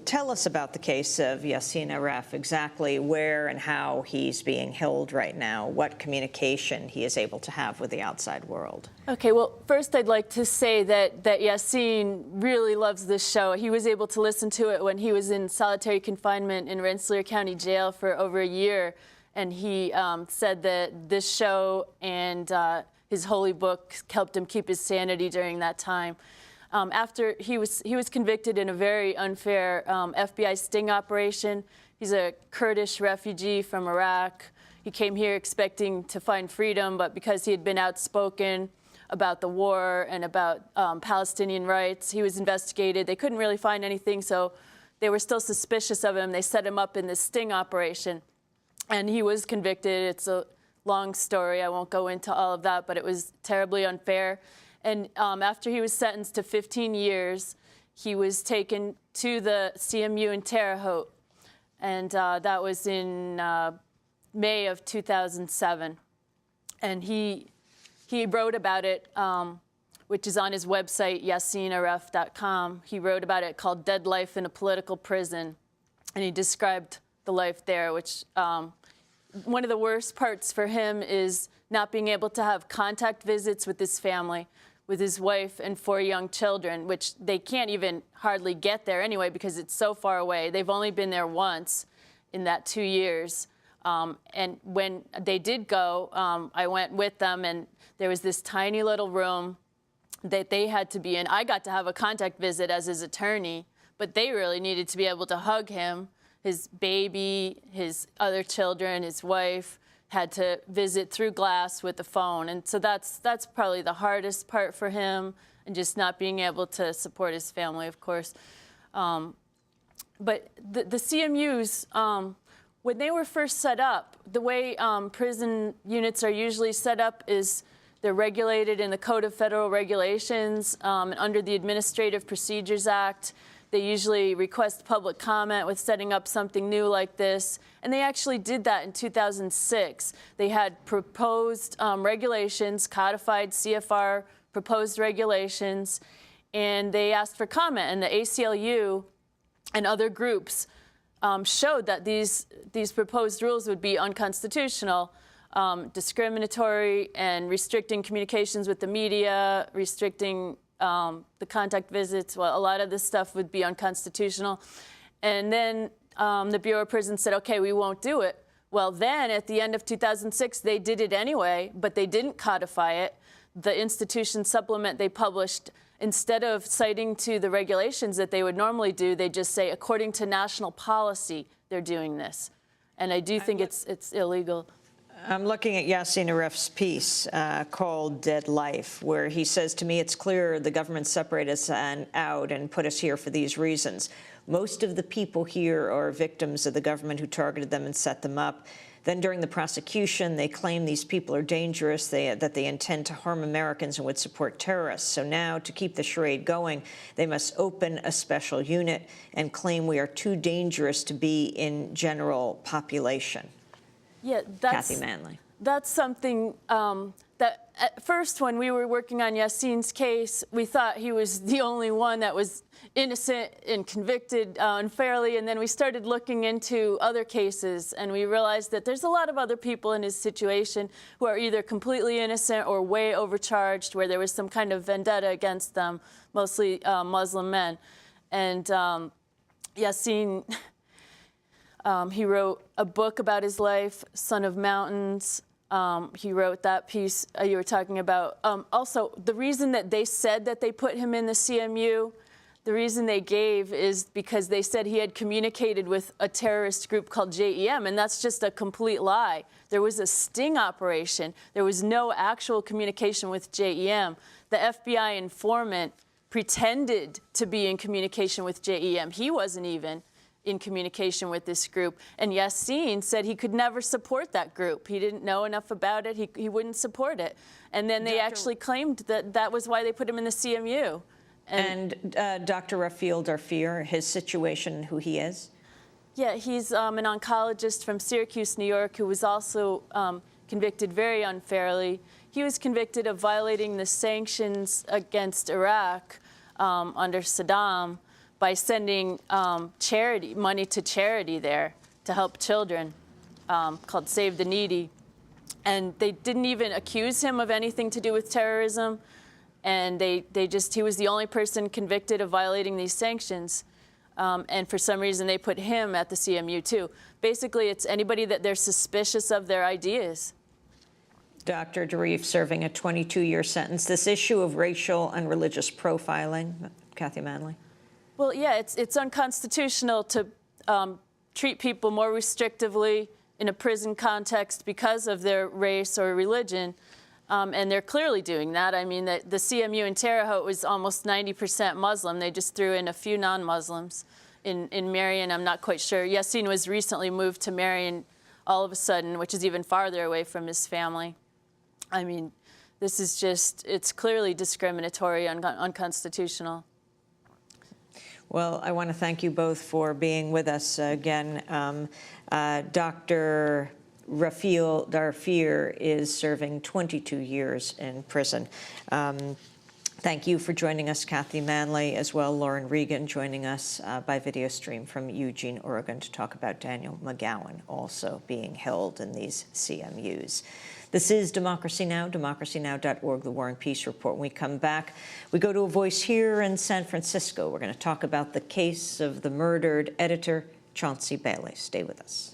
Tell us about the case of Yassin Aref, exactly where and how he's being held right now, what communication he is able to have with the outside world. Okay, well, first I'd like to say that Yassin really loves this show. He was able to listen to it when he was in solitary confinement in Rensselaer County Jail for over a year, and he said that this show and his holy book helped him keep his sanity during that time. After he was convicted in a very unfair FBI sting operation. He's a Kurdish refugee from Iraq. He came here expecting to find freedom, but because he had been outspoken about the war and about Palestinian rights, he was investigated. They couldn't really find anything, so they were still suspicious of him. They set him up in this sting operation, and he was convicted. It's a long story. I won't go into all of that, but it was terribly unfair. And after he was sentenced to 15 years, he was taken to the CMU in Terre Haute, and that was in May of 2007. And he wrote about it, which is on his website, YassinAref.com. He wrote about it called Dead Life in a Political Prison, and he described the life there, which one of the worst parts for him is not being able to have contact visits with his family, with his wife and 4 young children, which they can't even hardly get there anyway because it's so far away. They've only been there once in that 2 years. And when they did go, I went with them, and there was this tiny little room that they had to be in. I got to have a contact visit as his attorney, but they really needed to be able to hug him. His baby, his other children, his wife had to visit through glass with the phone. And so that's probably the hardest part for him, and just not being able to support his family, of course. But the CMUs, when they were first set up, the way prison units are usually set up is they're regulated in the Code of Federal Regulations, and under the Administrative Procedures Act. They usually request public comment with setting up something new like this. And they actually did that in 2006. They had proposed regulations, codified CFR proposed regulations, and they asked for comment. And the ACLU and other groups showed that these proposed rules would be unconstitutional, discriminatory, and restricting communications with the media, restricting the contact visits. Well, a lot of this stuff would be unconstitutional. And then the Bureau of Prisons said, okay, we won't do it. Well, then at the end of 2006, they did it anyway, but they didn't codify it. The institution supplement they published, instead of citing to the regulations that they would normally do, they just say, according to national policy, they're doing this. And I do think it's illegal. I'm looking at Yassin Aref's piece called Dead Life, where he says, to me, it's clear the government separated us out and put us here for these reasons. Most of the people here are victims of the government who targeted them and set them up. Then during the prosecution, they claim these people are dangerous, that they intend to harm Americans and would support terrorists. So now, to keep the charade going, they must open a special unit and claim we are too dangerous to be in general population. Yeah, Kathy Manley. That's something that at first, when we were working on Yassin's case, we thought he was the only one that was innocent and convicted unfairly. And then we started looking into other cases, and we realized that there's a lot of other people in his situation who are either completely innocent or way overcharged, where there was some kind of vendetta against them, mostly Muslim men. And Yassin, he wrote a book about his life, Son of Mountains. He wrote that piece you were talking about. Also, the reason that they said that they put him in the CMU, the reason they gave is because they said he had communicated with a terrorist group called JEM, and that's just a complete lie. There was a sting operation. There was no actual communication with JEM. The FBI informant pretended to be in communication with JEM. He wasn't even in communication with this group. And Yassin said he could never support that group. He didn't know enough about it. He wouldn't support it. And then they actually claimed that that was why they put him in the CMU. And Dr. Rafiel Darfir, his situation, who he is? Yeah, he's an oncologist from Syracuse, New York, who was also convicted very unfairly. He was convicted of violating the sanctions against Iraq under Saddam, by sending money to charity there to help children, called Save the Needy. And they didn't even accuse him of anything to do with terrorism. And he was the only person convicted of violating these sanctions. And for some reason, they put him at the CMU, too. Basically, it's anybody that they're suspicious of their ideas. Dr. Darif serving a 22-year sentence. This issue of racial and religious profiling, Kathy Manley? Well, yeah, it's unconstitutional to treat people more restrictively in a prison context because of their race or religion. And they're clearly doing that. I mean, the CMU in Terre Haute was almost 90% Muslim. They just threw in a few non-Muslims. In Marion, I'm not quite sure. Yassine was recently moved to Marion all of a sudden, which is even farther away from his family. I mean, this is just, it's clearly discriminatory, unconstitutional. Well, I want to thank you both for being with us again. Dr. Rafiel Darfir is serving 22 years in prison. Thank you for joining us, Kathy Manley, as well Lauren Regan, joining us by video stream from Eugene, Oregon, to talk about Daniel McGowan also being held in these CMUs. This is Democracy Now!, democracynow.org, The War and Peace Report. When we come back, we go to a voice here in San Francisco. We're going to talk about the case of the murdered editor, Chauncey Bailey. Stay with us.